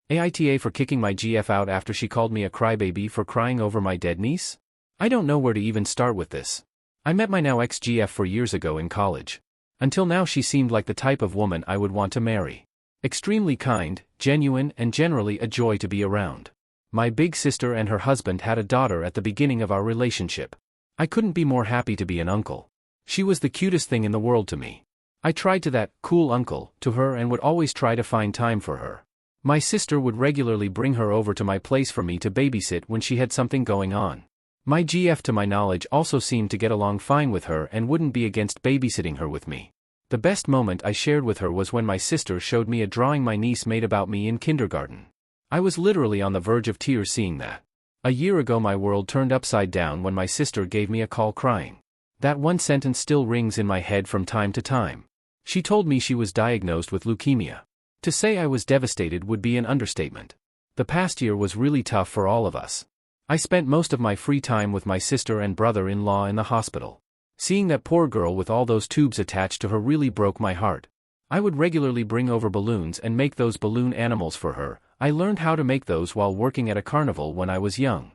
AITA for kicking my GF out after she called me a crybaby for crying over my dead niece? I don't know where to even start with this. I met my now ex-GF 4 years ago in college. Until now she seemed like the type of woman I would want to marry. Extremely kind, genuine, and generally a joy to be around. My big sister and her husband had a daughter at the beginning of our relationship. I couldn't be more happy to be an uncle. She was the cutest thing in the world to me. I tried to that cool uncle to her and would always try to find time for her. My sister would regularly bring her over to my place for me to babysit when she had something going on. My GF to my knowledge also seemed to get along fine with her and wouldn't be against babysitting her with me. The best moment I shared with her was when my sister showed me a drawing my niece made about me in kindergarten. I was literally on the verge of tears seeing that. A year ago my world turned upside down when my sister gave me a call crying. That one sentence still rings in my head from time to time. She told me she was diagnosed with leukemia. To say I was devastated would be an understatement. The past year was really tough for all of us. I spent most of my free time with my sister and brother-in-law in the hospital. Seeing that poor girl with all those tubes attached to her really broke my heart. I would regularly bring over balloons and make those balloon animals for her. I learned how to make those while working at a carnival when I was young.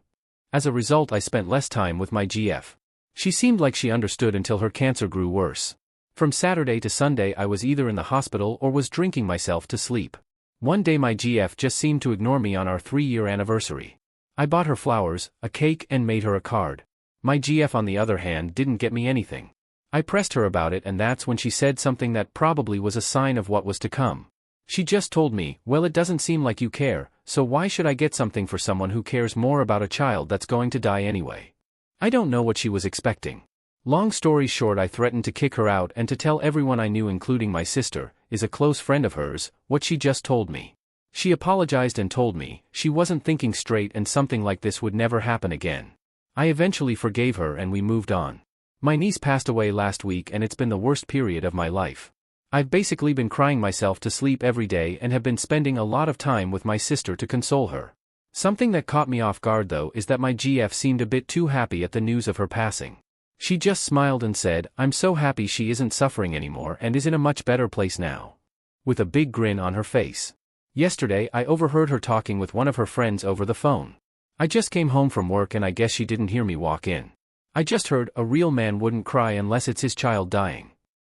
As a result, I spent less time with my GF. She seemed like she understood until her cancer grew worse. From Saturday to Sunday I was either in the hospital or was drinking myself to sleep. One day my GF just seemed to ignore me on our 3-year anniversary. I bought her flowers, a cake, and made her a card. My GF on the other hand didn't get me anything. I pressed her about it and that's when she said something that probably was a sign of what was to come. She just told me, "Well, it doesn't seem like you care, so why should I get something for someone who cares more about a child that's going to die anyway?" I don't know what she was expecting. Long story short, I threatened to kick her out and to tell everyone I knew, including my sister, is a close friend of hers, what she just told me. She apologized and told me she wasn't thinking straight and something like this would never happen again. I eventually forgave her and we moved on. My niece passed away last week and it's been the worst period of my life. I've basically been crying myself to sleep every day and have been spending a lot of time with my sister to console her. Something that caught me off guard though is that my GF seemed a bit too happy at the news of her passing. She just smiled and said, "I'm so happy she isn't suffering anymore and is in a much better place now," with a big grin on her face. Yesterday I overheard her talking with one of her friends over the phone. I just came home from work and I guess she didn't hear me walk in. I just heard, "A real man wouldn't cry unless it's his child dying."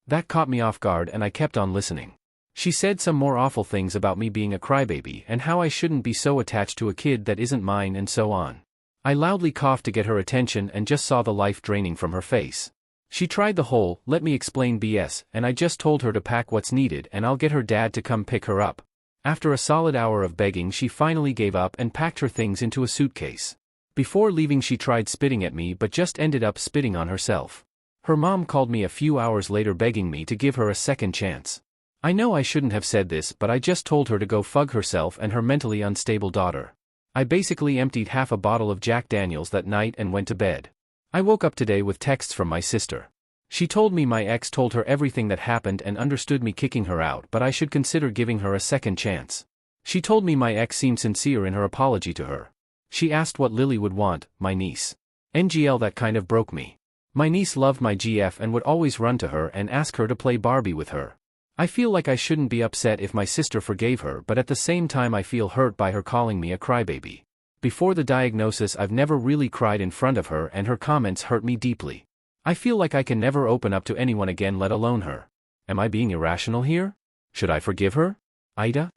That caught me off guard and I kept on listening. She said some more awful things about me being a crybaby and how I shouldn't be so attached to a kid that isn't mine and so on. I loudly coughed to get her attention and just saw the life draining from her face. She tried the whole, "let me explain" BS, and I just told her to pack what's needed and I'll get her dad to come pick her up. After a solid hour of begging she finally gave up and packed her things into a suitcase. Before leaving she tried spitting at me but just ended up spitting on herself. Her mom called me a few hours later begging me to give her a second chance. I know I shouldn't have said this, but I just told her to go fug herself and her mentally unstable daughter. I basically emptied half a bottle of Jack Daniels that night and went to bed. I woke up today with texts from my sister. She told me my ex told her everything that happened and understood me kicking her out, but I should consider giving her a second chance. She told me my ex seemed sincere in her apology to her. She asked what Lily would want, my niece. NGL, that kind of broke me. My niece loved my GF and would always run to her and ask her to play Barbie with her. I feel like I shouldn't be upset if my sister forgave her, but at the same time I feel hurt by her calling me a crybaby. Before the diagnosis I've never really cried in front of her and her comments hurt me deeply. I feel like I can never open up to anyone again, let alone her. Am I being irrational here? Should I forgive her? AITA?